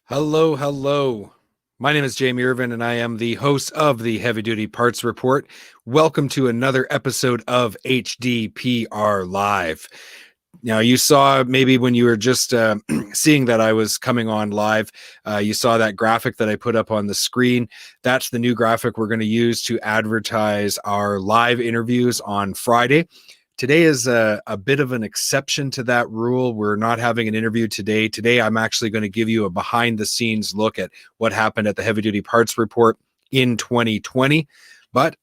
Hello, hello. My name is Jamie Irvin, and I am the host of the Heavy Duty Parts Report. Welcome to another episode of HDPR Live. Now, you saw maybe when you were just seeing that I was coming on live, you saw that graphic that I put up on the screen. That's the new graphic we're going to use to advertise our live interviews on Friday. Today is a bit of an exception to that rule. We're not having an interview today. Today, I'm actually going to give you a behind the scenes look at what happened at the Heavy Duty Parts Report in 2020. But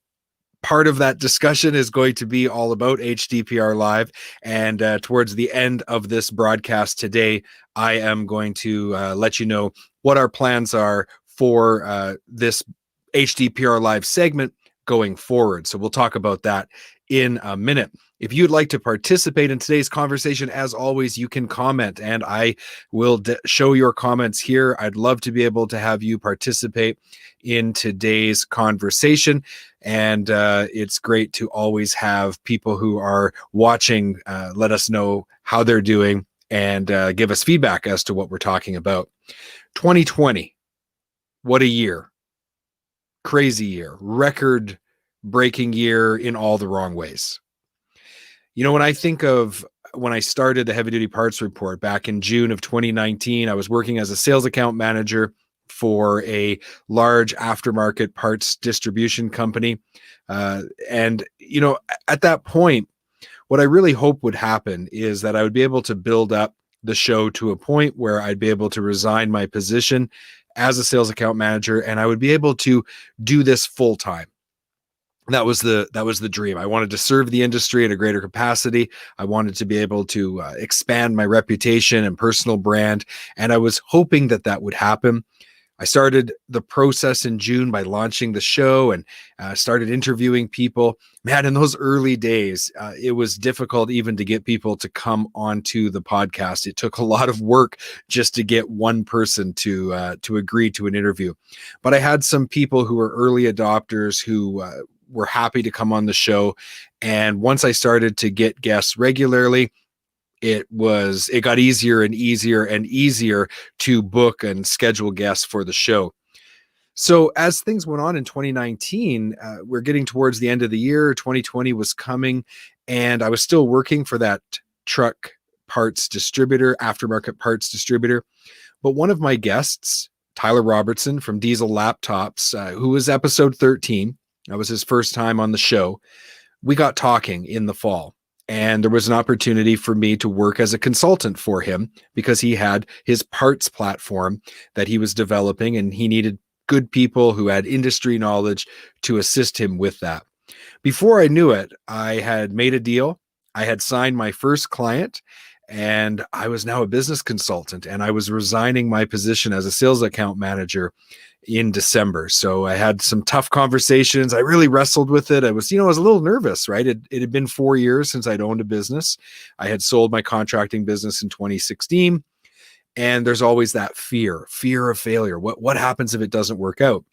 part of that discussion is going to be all about HDPR Live. And towards the end of this broadcast today, I am going to let you know what our plans are for this HDPR Live segment going forward. So we'll talk about that in a minute. If you'd like to participate in today's conversation, as always, you can comment and I will show your comments here. I'd love to be able to have you participate in today's conversation. And it's great to always have people who are watching let us know how they're doing and give us feedback as to what we're talking about. 2020, what a year. Crazy year, record-breaking year in all the wrong ways. You know, when I think of when I started the Heavy Duty Parts Report back in June of 2019, I was working as a sales account manager for a large aftermarket parts distribution company. And, you know, at that point, what I really hope would happen is that I would be able to build up the show to a point where I'd be able to resign my position as a sales account manager and I would be able to do this full time. That was the dream. I wanted to serve the industry at a greater capacity. I wanted to be able to expand my reputation and personal brand, and I was hoping that that would happen. I started the process in June by launching the show and started interviewing people. Man, in those early days, it was difficult even to get people to come onto the podcast. It took a lot of work just to get one person to agree to an interview. But I had some people who were early adopters who were happy to come on the show. And once I started to get guests regularly, it got easier and easier and easier to book and schedule guests for the show. So as things went on in 2019, we're getting towards the end of the year. 2020 was coming, and I was still working for that truck parts distributor, aftermarket parts distributor. But one of my guests, Tyler Robertson from Diesel Laptops, who was episode 13, that was his first time on the show. We got talking in the fall. And there was an opportunity for me to work as a consultant for him because he had his parts platform that he was developing and he needed good people who had industry knowledge to assist him with that. Before I knew it, I had made a deal. I had signed my first client and I was now a business consultant and I was resigning my position as a sales account manager in December. So I had some tough conversations. I really wrestled with it. I was a little nervous, right? It had been 4 years since I'd owned a business. I had sold my contracting business in 2016. And there's always that fear of failure. What happens if it doesn't work out?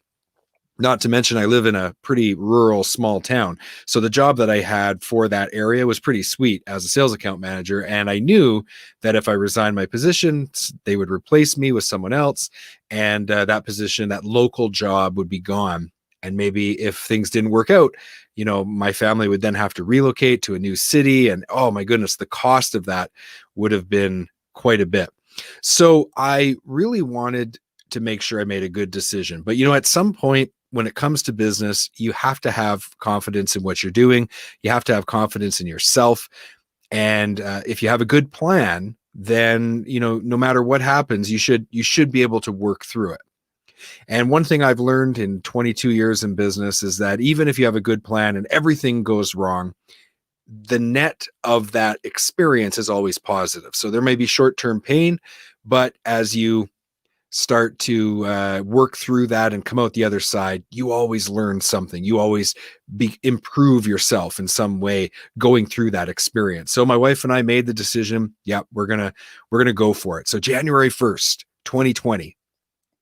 Not to mention, I live in a pretty rural, small town. So the job that I had for that area was pretty sweet as a sales account manager. And I knew that if I resigned my position, they would replace me with someone else. And that position, that local job would be gone. And maybe if things didn't work out, my family would then have to relocate to a new city. And oh my goodness, the cost of that would have been quite a bit. So I really wanted to make sure I made a good decision. But, at some point, when it comes to business, you have to have confidence in what you're doing. You have to have confidence in yourself. And if you have a good plan, then, no matter what happens, you should be able to work through it. And one thing I've learned in 22 years in business is that even if you have a good plan and everything goes wrong, the net of that experience is always positive. So there may be short-term pain, but as you start to work through that and come out the other side, you always learn something. You always improve yourself in some way going through that experience. So my wife and I made the decision, yeah, we're gonna go for it. So January 1st, 2020,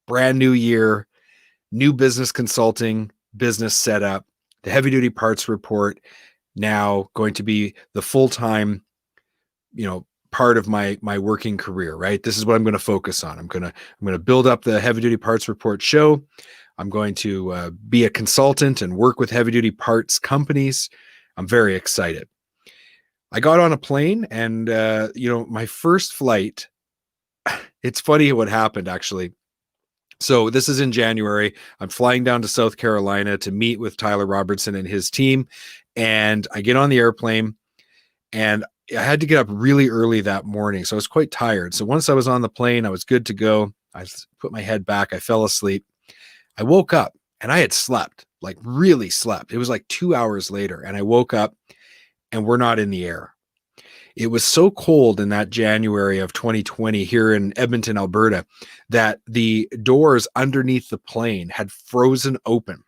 brand new year, new business consulting, business setup, the Heavy Duty Parts Report, now going to be the full-time, part of my working career, right? This is what I'm going to focus on. I'm going to build up the Heavy Duty Parts Report show. I'm going to be a consultant and work with heavy duty parts companies. I'm very excited. I got on a plane and, my first flight, it's funny what happened actually. So this is in January. I'm flying down to South Carolina to meet with Tyler Robertson and his team. And I get on the airplane and I had to get up really early that morning. So I was quite tired. So once I was on the plane, I was good to go. I put my head back. I fell asleep. I woke up and I had slept, like really slept. It was like 2 hours later and I woke up and we're not in the air. It was so cold in that January of 2020 here in Edmonton, Alberta, that the doors underneath the plane had frozen open.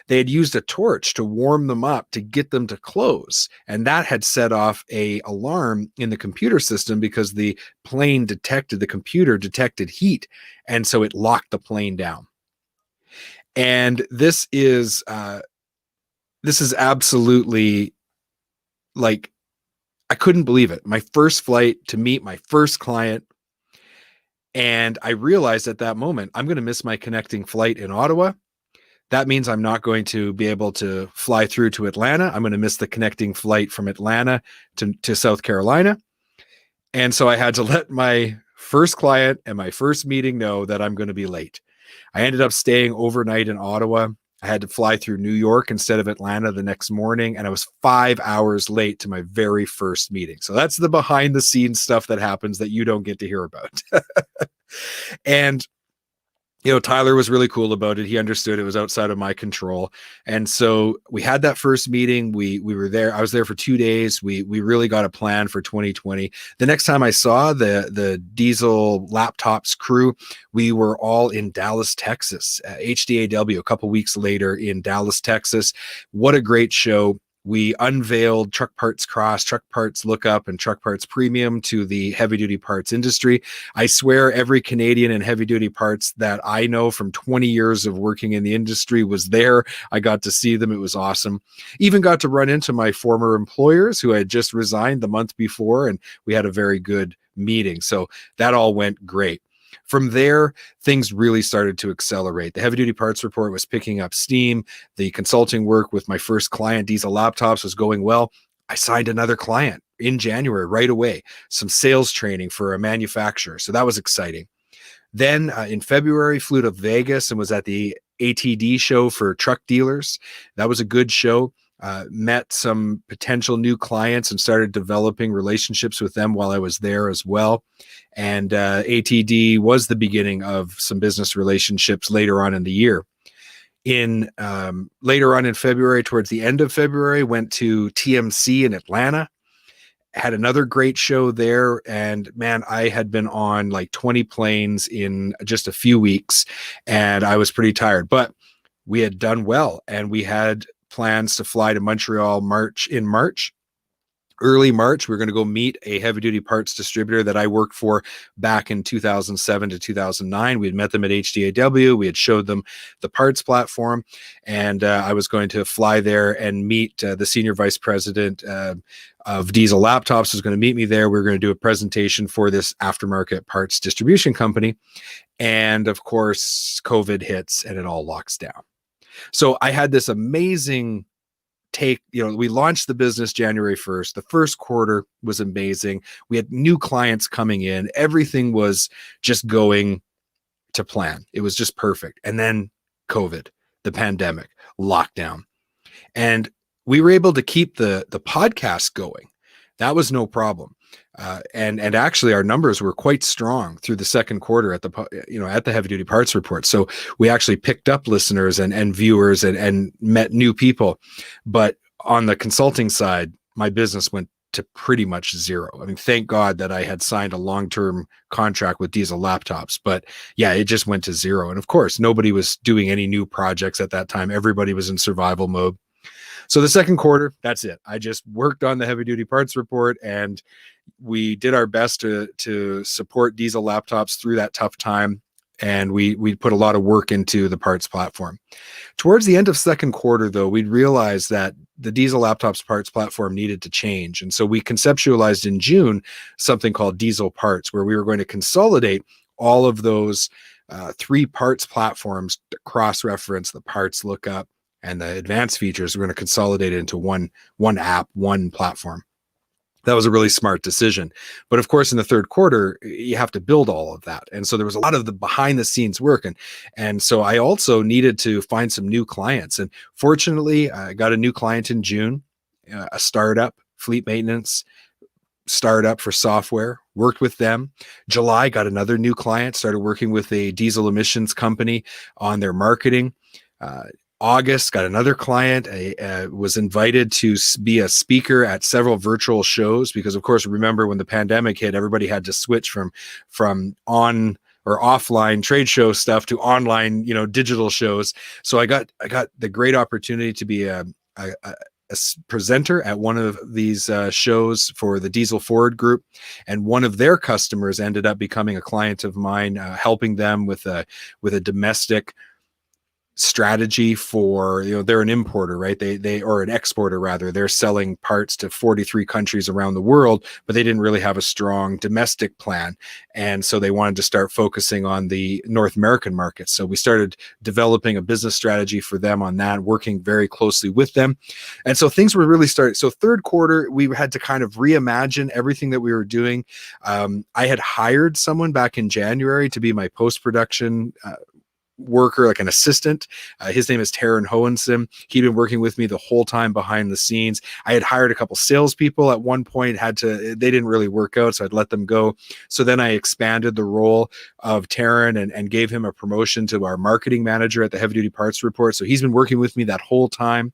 They had used a torch to warm them up to get them to close. And that had set off an alarm in the computer system because the computer detected heat. And so it locked the plane down. And this is absolutely, like, I couldn't believe it. My first flight to meet my first client. And I realized at that moment, I'm going to miss my connecting flight in Ottawa. That means I'm not going to be able to fly through to Atlanta. I'm going to miss the connecting flight from Atlanta to South Carolina. And so I had to let my first client and my first meeting know that I'm going to be late. I ended up staying overnight in Ottawa. I had to fly through New York instead of Atlanta the next morning, and I was 5 hours late to my very first meeting. So that's the behind the scenes stuff that happens that you don't get to hear about. And Tyler was really cool about it. He understood it was outside of my control. And so we had that first meeting. We were there. I was there for 2 days. We really got a plan for 2020. The next time I saw the Diesel Laptops crew, we were all in Dallas, Texas, HDAW a couple weeks later in Dallas, Texas. What a great show. We unveiled Truck Parts Cross, Truck Parts Lookup, and Truck Parts Premium to the heavy-duty parts industry. I swear every Canadian in heavy-duty parts that I know from 20 years of working in the industry was there. I got to see them. It was awesome. Even got to run into my former employers who had just resigned the month before, and we had a very good meeting. So that all went great. From there, things really started to accelerate. The Heavy Duty Parts Report was picking up steam. The consulting work with my first client, Diesel Laptops, was going well. I signed another client in January right away, some sales training for a manufacturer. So that was exciting. Then in February, flew to Vegas and was at the ATD show for truck dealers. That was a good show. Met some potential new clients and started developing relationships with them while I was there as well. And ATD was the beginning of some business relationships later on in the year. Later on in February, towards the end of February, went to TMC in Atlanta. Had another great show there. And man, I had been on like 20 planes in just a few weeks and I was pretty tired, but we had done well and we had plans to fly to Montreal in March. Early March, we're going to go meet a heavy duty parts distributor that I worked for back in 2007 to 2009. We had met them at HDAW. We had showed them the parts platform, and I was going to fly there and meet the senior vice president of Diesel Laptops was going to meet me there. We were going to do a presentation for this aftermarket parts distribution company. And of course, COVID hits and it all locks down. So I had this amazing we launched the business January 1st. The first quarter was amazing. We had new clients coming in. Everything was just going to plan. It was just perfect. And then COVID, the pandemic, lockdown. And we were able to keep the podcast going. That was no problem. And actually our numbers were quite strong through the second quarter at the Heavy Duty Parts Report. So we actually picked up listeners and viewers and met new people. But on the consulting side, my business went to pretty much zero. I mean, thank God that I had signed a long-term contract with Diesel Laptops, but yeah, it just went to zero. And of course, nobody was doing any new projects at that time. Everybody was in survival mode. So the second quarter, that's it. I just worked on the Heavy Duty Parts Report and we did our best to support Diesel Laptops through that tough time. and we put a lot of work into the parts platform. Towards the end of second quarter, though, we'd realized that the Diesel Laptops parts platform needed to change. And so we conceptualized in June something called Diesel Parts, where we were going to consolidate all of those three parts platforms to cross-reference the parts lookup and the advanced features. We're going to consolidate it into one app, one platform. That was a really smart decision. But of course, in the third quarter, you have to build all of that. And so there was a lot of the behind the scenes work. And so I also needed to find some new clients. And fortunately, I got a new client in June, a startup, fleet maintenance startup for software, worked with them. July, got another new client, started working with a diesel emissions company on their marketing. August, got another client. I was invited to be a speaker at several virtual shows because, of course, remember when the pandemic hit, everybody had to switch from on or offline trade show stuff to online, digital shows. So I got the great opportunity to be a presenter at one of these shows for the Diesel Forward Group, and one of their customers ended up becoming a client of mine, helping them with a domestic strategy for, they're an importer, right? They or an exporter rather. They're selling parts to 43 countries around the world, but they didn't really have a strong domestic plan. And so they wanted to start focusing on the North American market. So we started developing a business strategy for them on that, working very closely with them. And so things were really starting. So third quarter, we had to kind of reimagine everything that we were doing. I had hired someone back in January to be my post-production worker, like an assistant. His name is Taryn Hohenson. He'd been working with me the whole time behind the scenes. I had hired a couple salespeople at one point, they didn't really work out, so I'd let them go. So then I expanded the role of Taryn and gave him a promotion to our marketing manager at the Heavy Duty Parts Report. So he's been working with me that whole time.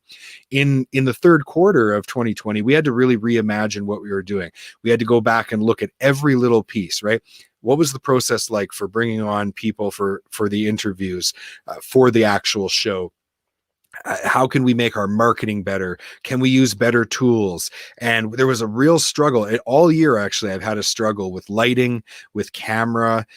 In the third quarter of 2020, we had to really reimagine what we were doing. We had to go back and look at every little piece, right? What was the process like for bringing on people for the interviews, for the actual show? How can we make our marketing better? Can we use better tools? And there was a real struggle all year. Actually, I've had a struggle with lighting, with camera,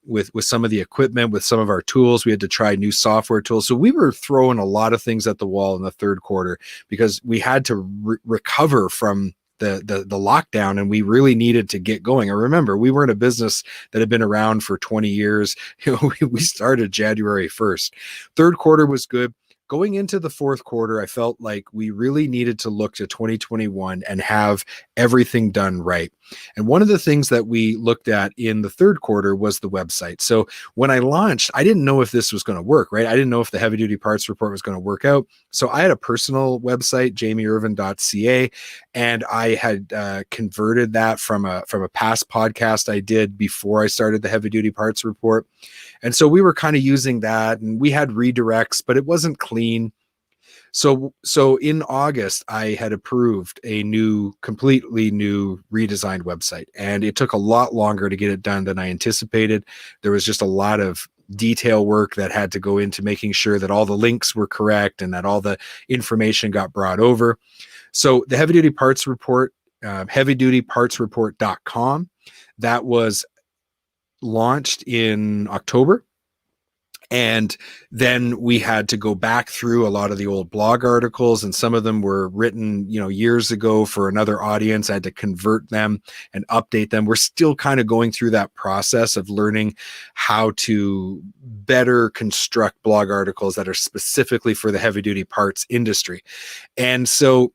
with some of the equipment, with some of our tools. We had to try new software tools. So we were throwing a lot of things at the wall in the third quarter because we had to recover from the lockdown, and we really needed to get going. And remember, we weren't a business that had been around for 20 years. We started January 1st. Third quarter was good. Going into the fourth quarter, I felt like we really needed to look to 2021 and have everything done right. And one of the things that we looked at in the third quarter was the website. So when I launched, I didn't know if this was going to work, right? I didn't know if the Heavy Duty Parts Report was going to work out. So I had a personal website, jamieirvin.ca, and I had converted that from a past podcast I did before I started the Heavy Duty Parts Report. And so we were kind of using that, and we had redirects, but it wasn't clean. So in August, I had approved a completely new redesigned website, and it took a lot longer to get it done than I anticipated. There was just a lot of detail work that had to go into making sure that all the links were correct and that all the information got brought over. So the Heavy Duty Parts Report, heavydutypartsreport.com, that was launched in October. And then we had to go back through a lot of the old blog articles, and some of them were written, years ago for another audience. I had to convert them and update them. We're still kind of going through that process of learning how to better construct blog articles that are specifically for the heavy duty parts industry. And so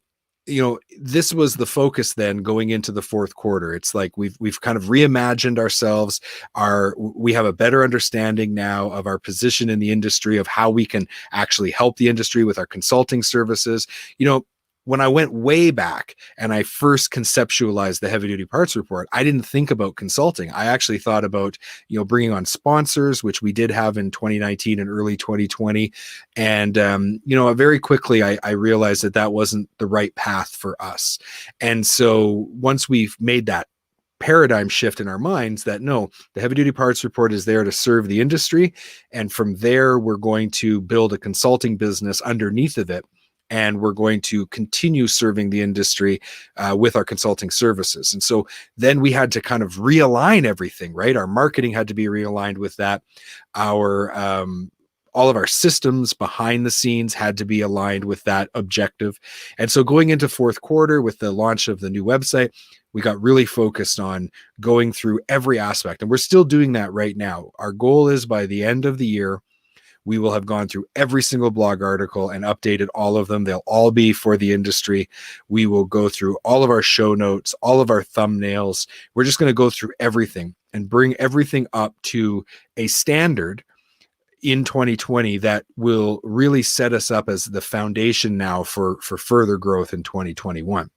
this was the focus then going into the fourth quarter. It's like we've kind of reimagined ourselves. We have a better understanding now of our position in the industry, of how we can actually help the industry with our consulting services. When I went way back and I first conceptualized the Heavy Duty Parts Report, I didn't think about consulting. I actually thought about, bringing on sponsors, which we did have in 2019 and early 2020. And, very quickly, I realized that wasn't the right path for us. And so once we've made that paradigm shift in our minds that no, the Heavy Duty Parts Report is there to serve the industry, and from there, we're going to build a consulting business underneath of it. and we're going to continue serving the industry with our consulting services. And so then we had to kind of realign everything, right? Our marketing had to be realigned with that. Our all of our systems behind the scenes had to be aligned with that objective. And so going into fourth quarter with the launch of the new website, we got really focused on going through every aspect. And we're still doing that right now. Our goal is by the end of the year, we will have gone through every single blog article and updated all of them. They'll all be for the industry. We will go through all of our show notes, all of our thumbnails. We're just going to go through everything and bring everything up to a standard in 2020 that will really set us up as the foundation now for further growth in 2021.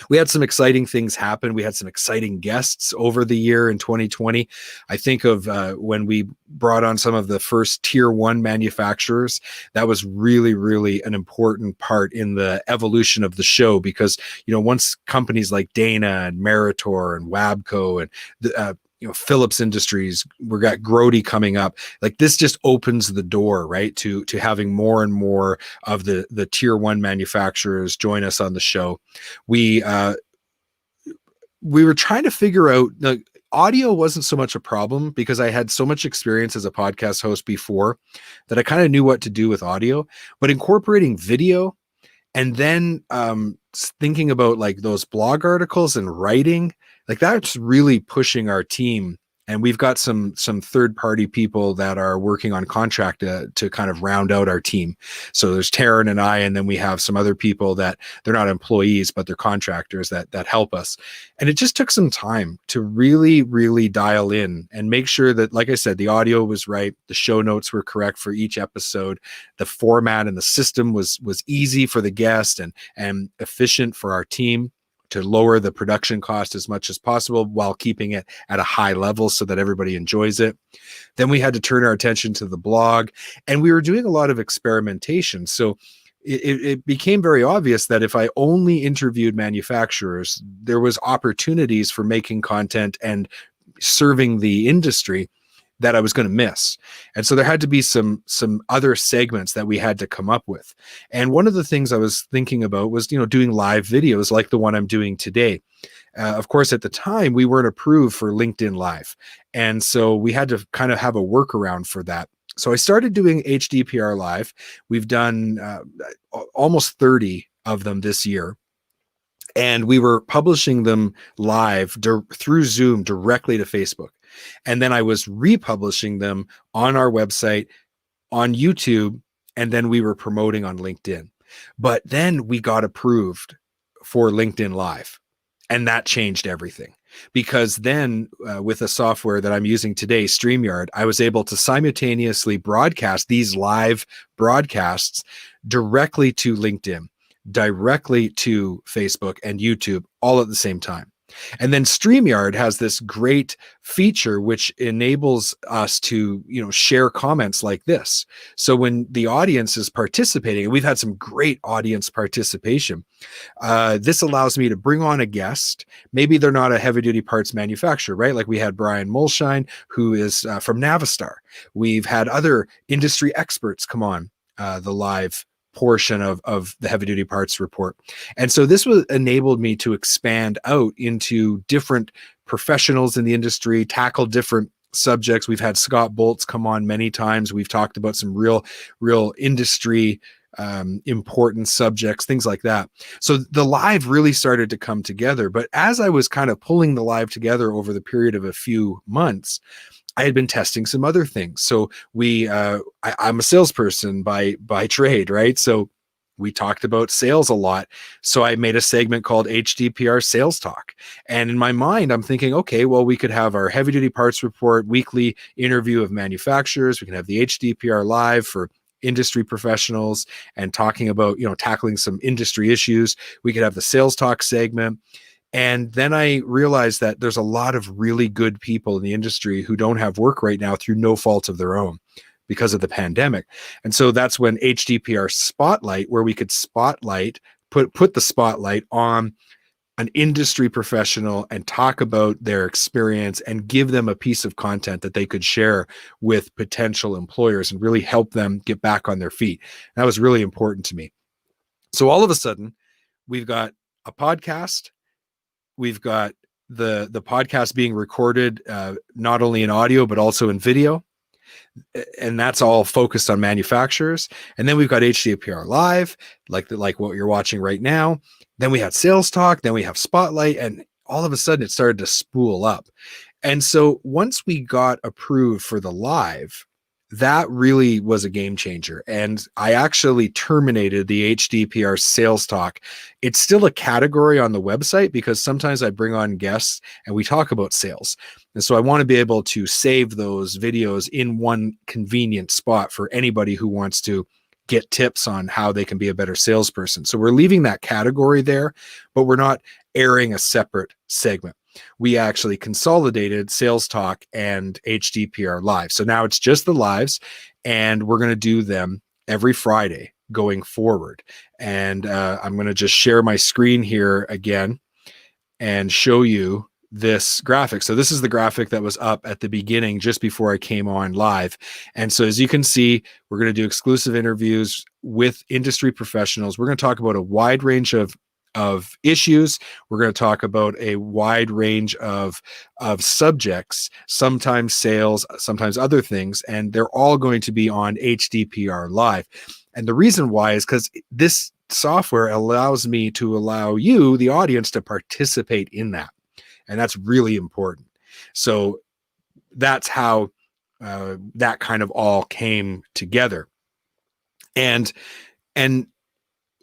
We had some exciting things happen. We had some exciting guests over the year in 2020. I think of when we brought on some of the first tier one manufacturers. That was really, really an important part in the evolution of the show, because, once companies like Dana and Meritor and Wabco and the, Phillips Industries, we got Grody coming up. Like, this just opens the door, right, to having more and more of the tier one manufacturers join us on the show. We were trying to figure out, audio wasn't so much a problem because I had so much experience as a podcast host before that I kind of knew what to do with audio, but incorporating video and then thinking about like those blog articles and writing, like that's really pushing our team. And we've got some third-party people that are working on contract to kind of round out our team. So there's Taryn and I, and then we have some other people that they're not employees, but they're contractors that help us. And it just took some time to really, really dial in and make sure that, like I said, the audio was right, the show notes were correct for each episode, the format and the system was easy for the guest and efficient for our team, to lower the production cost as much as possible while keeping it at a high level so that everybody enjoys it. Then we had to turn our attention to the blog, and we were doing a lot of experimentation. So it became very obvious that if I only interviewed manufacturers, there was opportunities for making content and serving the industry that I was going to miss. And so there had to be some other segments that we had to come up with. And one of the things I was thinking about was, doing live videos like the one I'm doing today. Of course, at the time, we weren't approved for LinkedIn Live. And so we had to kind of have a workaround for that. So I started doing HDPR Live. We've done almost 30 of them this year. And we were publishing them live through Zoom directly to Facebook. And then I was republishing them on our website, on YouTube, and then we were promoting on LinkedIn. But then we got approved for LinkedIn Live, and that changed everything. Because then with the software that I'm using today, StreamYard, I was able to simultaneously broadcast these live broadcasts directly to LinkedIn, directly to Facebook and YouTube, all at the same time. And then StreamYard has this great feature which enables us to, share comments like this. So when the audience is participating, and we've had some great audience participation, this allows me to bring on a guest. Maybe they're not a heavy duty parts manufacturer, right? Like we had Brian Mulshine, who is from Navistar. We've had other industry experts come on the live portion of the heavy duty parts report. And so this enabled me to expand out into different professionals in the industry, tackle different subjects. We've had Scott Bolts come on many times. We've talked about some real industry important subjects, things like that. So the live really started to come together. But as I was kind of pulling the live together over the period of a few months, I had been testing some other things. So I'm a salesperson by trade, right? So we talked about sales a lot. So I made a segment called HDPR Sales Talk. And in my mind, I'm thinking, okay, well, we could have our heavy duty parts report, weekly interview of manufacturers. We can have the HDPR Live for industry professionals and talking about, tackling some industry issues. We could have the Sales Talk segment. And then I realized that there's a lot of really good people in the industry who don't have work right now through no fault of their own because of the pandemic. And so that's when HDPR Spotlight, where we could put the spotlight on an industry professional and talk about their experience and give them a piece of content that they could share with potential employers and really help them get back on their feet. That was really important to me. So all of a sudden, we've got a podcast. We've got the podcast being recorded not only in audio but also in video, and that's all focused on manufacturers. And then we've got HDPR Live, like what you're watching right now. Then we had Sales Talk. Then we have Spotlight, and all of a sudden it started to spool up. And so once we got approved for the live, that really was a game changer. And I actually terminated the HDPR Sales Talk. It's still a category on the website because sometimes I bring on guests and we talk about sales. And so I want to be able to save those videos in one convenient spot for anybody who wants to get tips on how they can be a better salesperson. So we're leaving that category there, but we're not airing a separate segment. We actually consolidated Sales Talk and HDPR Live. So now it's just the lives, and we're going to do them every Friday going forward. And I'm going to just share my screen here again and show you this graphic. So this is the graphic that was up at the beginning just before I came on live. And so as you can see, we're going to do exclusive interviews with industry professionals. We're going to talk about a wide range of issues. We're going to talk about a wide range of subjects, sometimes sales, sometimes other things, and they're all going to be on HDPR Live. And the reason why is because this software allows me to allow you, the audience, to participate in that. And that's really important. So that's how that kind of all came together. And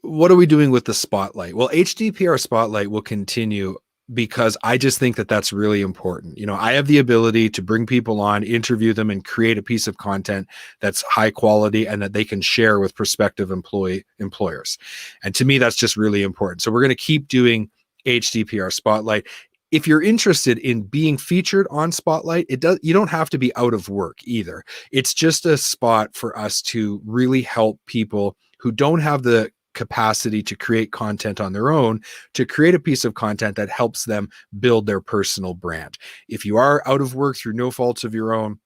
what are we doing with the Spotlight? Well, HDPR Spotlight will continue because I just think that that's really important. You know, I have the ability to bring people on, interview them, and create a piece of content that's high quality and that they can share with prospective employers. And to me, that's just really important. So we're going to keep doing HDPR Spotlight. If you're interested in being featured on Spotlight, you don't have to be out of work either. It's just a spot for us to really help people who don't have the capacity to create content on their own, to create a piece of content that helps them build their personal brand. If you are out of work through no faults of your own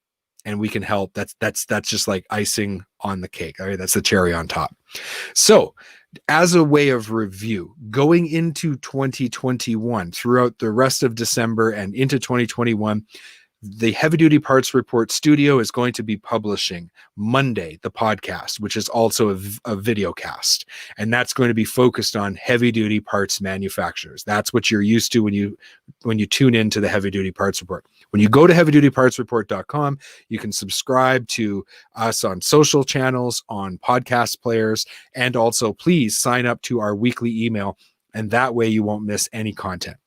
and we can help, that's just like icing on the cake. All right, that's the cherry on top. So as a way of review, going into 2021, throughout the rest of December and into 2021, the Heavy Duty Parts Report Studio is going to be publishing Monday, the podcast, which is also a video cast. And that's going to be focused on heavy duty parts manufacturers. That's what you're used to when you tune into the Heavy Duty Parts Report. When you go to heavydutypartsreport.com, you can subscribe to us on social channels, on podcast players, and also please sign up to our weekly email. And that way you won't miss any content.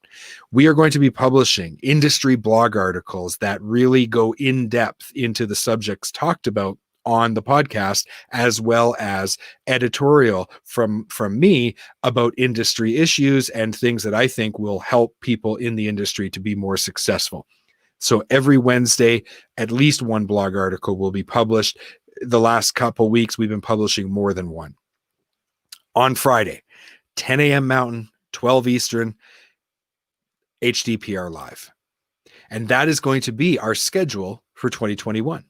We are going to be publishing industry blog articles that really go in depth into the subjects talked about on the podcast, as well as editorial from me about industry issues and things that I think will help people in the industry to be more successful. So every Wednesday, at least one blog article will be published. The last couple weeks, we've been publishing more than one. On Friday, 10 a.m. Mountain, 12 Eastern, HDPR Live. And that is going to be our schedule for 2021.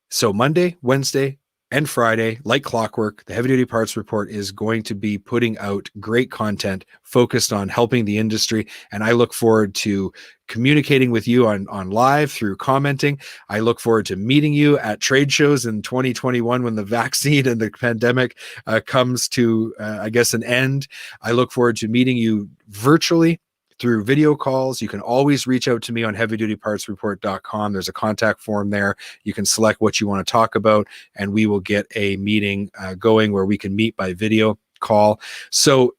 So Monday, Wednesday, and Friday, like clockwork, the Heavy Duty Parts Report is going to be putting out great content focused on helping the industry. And I look forward to communicating with you on live through commenting. I look forward to meeting you at trade shows in 2021 when the vaccine and the pandemic comes to, I guess, an end. I look forward to meeting you virtually through video calls. You can always reach out to me on heavydutypartsreport.com. There's a contact form there. You can select what you want to talk about, and we will get a meeting going where we can meet by video call. So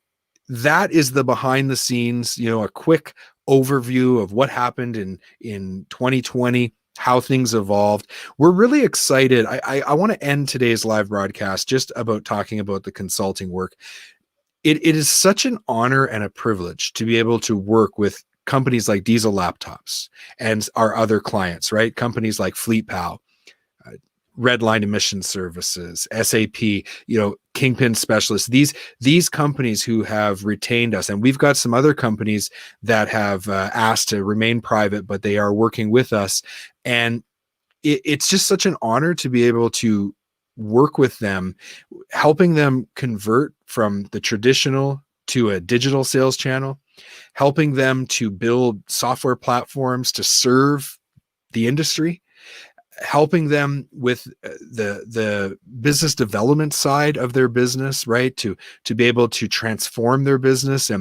that is the behind the scenes, a quick overview of what happened in 2020, how things evolved. We're really excited. I want to end today's live broadcast just about talking about the consulting work. It is such an honor and a privilege to be able to work with companies like Diesel Laptops and our other clients, right? Companies like FleetPal, Redline Emission Services, SAP, Kingpin Specialists, these companies who have retained us. And we've got some other companies that have asked to remain private, but they are working with us. And it's just such an honor to be able to work with them, helping them convert from the traditional to a digital sales channel, helping them to build software platforms to serve the industry, helping them with the business development side of their business, right? To be able to transform their business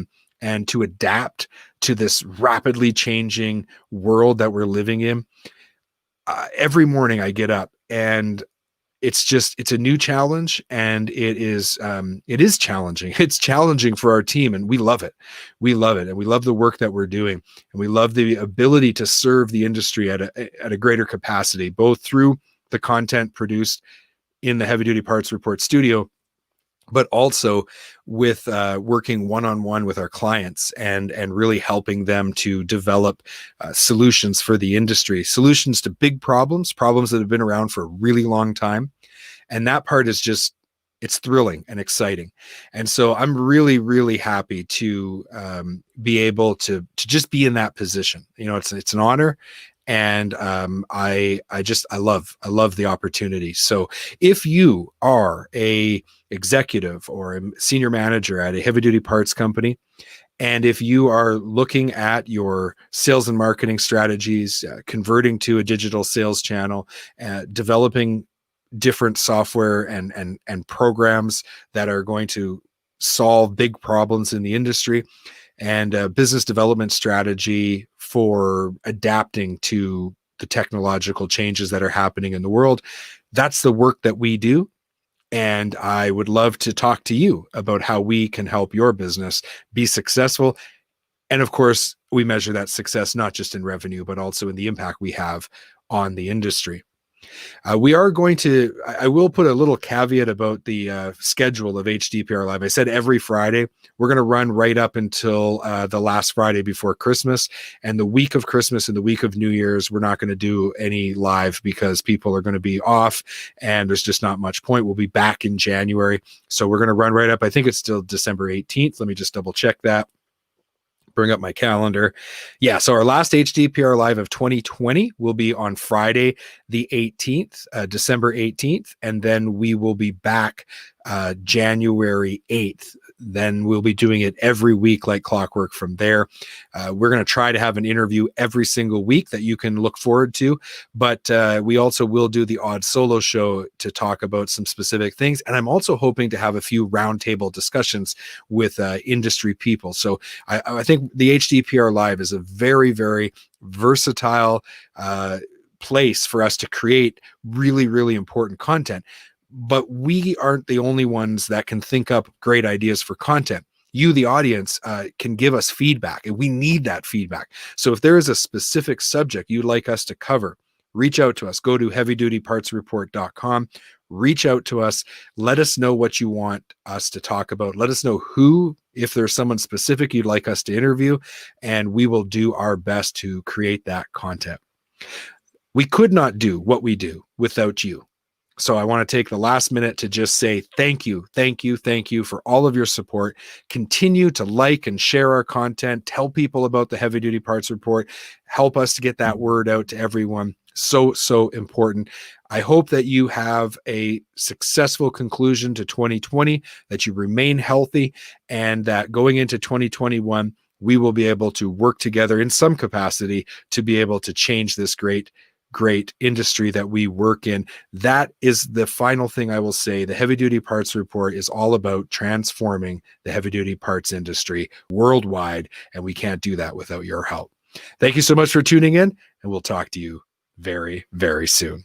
and to adapt to this rapidly changing world that we're living in. Every morning I get up and it's a new challenge, and it is challenging. It's challenging for our team, and we love it. We love it, and we love the work that we're doing, and we love the ability to serve the industry at a greater capacity, both through the content produced in the Heavy Duty Parts Report studio, but also with working one-on-one with our clients and really helping them to develop solutions for the industry, solutions to big problems that have been around for a really long time. And that part is just, it's thrilling and exciting. And so I'm really, really happy to be able to just be in that position. You know, it's an honor. And I love the opportunity. So if you are a executive or a senior manager at a heavy duty parts company, and if you are looking at your sales and marketing strategies, converting to a digital sales channel, developing different software and programs that are going to solve big problems in the industry, and a business development strategy for adapting to the technological changes that are happening in the world, that's the work that we do. And I would love to talk to you about how we can help your business be successful. And of course, we measure that success not just in revenue, but also in the impact we have on the industry. We are going to, I will put a little caveat about the schedule of HDPR Live. I said every Friday. We're going to run right up until the last Friday before Christmas. And the week of Christmas and the week of New Year's, we're not going to do any live because people are going to be off and there's just not much point. We'll be back in January. So we're going to run right up. I think it's still December 18th. Let me just double check that. Bring up my calendar. Yeah, so our last HDPR Live of 2020 will be on Friday, the 18th, December 18th, and then we will be back January 8th. Then we'll be doing it every week like clockwork from there. We're going to try to have an interview every single week that you can look forward to, but we also will do the odd solo show to talk about some specific things. And I'm also hoping to have a few roundtable discussions with industry people. So I think the HDPR Live is a very, very versatile place for us to create really, really important content. But we aren't the only ones that can think up great ideas for content. You, the audience, can give us feedback, and we need that feedback. So if there is a specific subject you'd like us to cover, reach out to us. Go to heavydutypartsreport.com. Reach out to us. Let us know what you want us to talk about. Let us know who, if there's someone specific you'd like us to interview, and we will do our best to create that content. We could not do what we do without you. So I want to take the last minute to just say thank you for all of your support. Continue to like and share our content. Tell people about the Heavy Duty Parts Report. Help us to get that word out to everyone. So important. I hope that you have a successful conclusion to 2020, that you remain healthy, and that going into 2021, we will be able to work together in some capacity to be able to change this great industry that we work in. That is the final thing I will say. The Heavy Duty Parts Report is all about transforming the heavy duty parts industry worldwide, and we can't do that without your help. Thank you so much for tuning in, and we'll talk to you very, very soon.